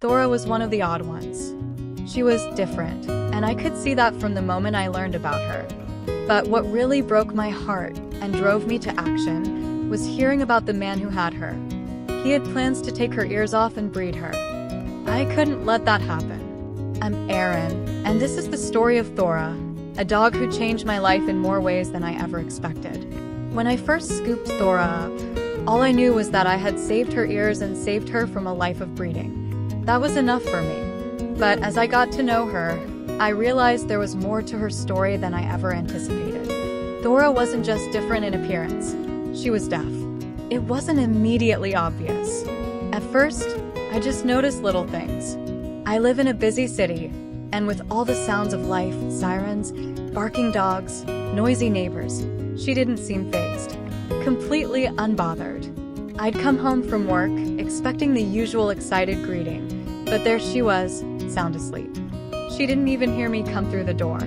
Thora was one of the odd ones. She was different, and I could see that from the moment I learned about her. But what really broke my heart and drove me to action was hearing about the man who had her. He had plans to take her ears off and breed her. I couldn't let that happen. I'm Aaron, and this is the story of Thora, a dog who changed my life in more ways than I ever expected. When I first scooped Thora up, all I knew was that I had saved her ears and saved her from a life of breeding. That was enough for me. But as I got to know her, I realized there was more to her story than I ever anticipated. Thora wasn't just different in appearance, she was deaf. It wasn't immediately obvious. At first, I just noticed little things. I live in a busy city, and with all the sounds of life, sirens, barking dogs, noisy neighbors, she didn't seem fazed. Completely unbothered. I'd come home from work, expecting the usual excited greeting, but there she was, sound asleep. She didn't even hear me come through the door.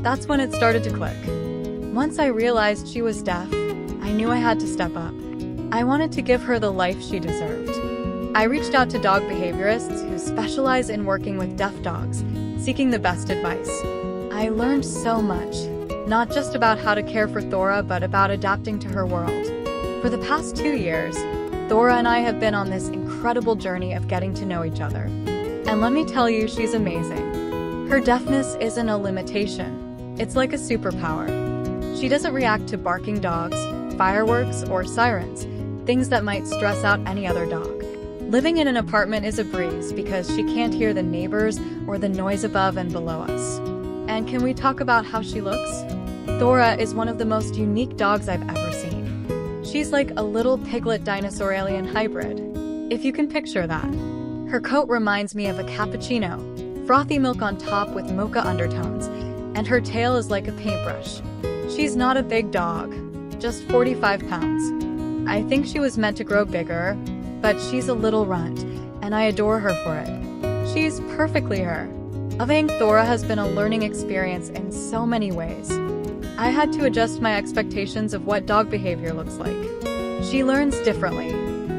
That's when it started to click. Once I realized she was deaf, I knew I had to step up. I wanted to give her the life she deserved. I reached out to dog behaviorists who specialize in working with deaf dogs, seeking the best advice. I learned so much, not just about how to care for Thora, but about adapting to her world. For the past 2 years, Thora and I have been on this incredible journey of getting to know each other. And let me tell you, she's amazing. Her deafness isn't a limitation. It's like a superpower. She doesn't react to barking dogs, fireworks, or sirens, things that might stress out any other dog. Living in an apartment is a breeze because she can't hear the neighbors or the noise above and below us. And can we talk about how she looks? Thora is one of the most unique dogs I've ever seen. She's like a little piglet dinosaur alien hybrid, if you can picture that. Her coat reminds me of a cappuccino, frothy milk on top with mocha undertones, and her tail is like a paintbrush. She's not a big dog, just 45 pounds. I think she was meant to grow bigger, but she's a little runt, and I adore her for it. She's perfectly her. Loving Thora has been a learning experience in so many ways. I had to adjust my expectations of what dog behavior looks like. She learns differently.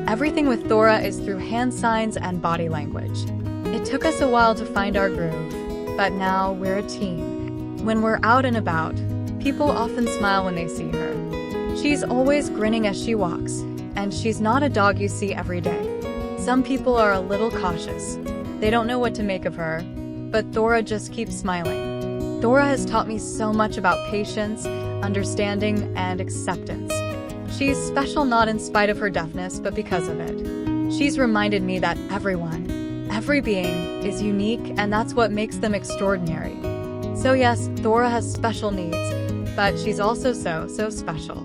Everything with Thora is through hand signs and body language. It took us a while to find our groove, but now we're a team. When we're out and about, people often smile when they see her. She's always grinning as she walks, and she's not a dog you see every day. Some people are a little cautious. They don't know what to make of her, but Thora just keeps smiling. Thora has taught me so much about patience, understanding, and acceptance. She's special not in spite of her deafness, but because of it. She's reminded me that everyone, every being, is unique, and that's what makes them extraordinary. So yes, Thora has special needs, but she's also so special.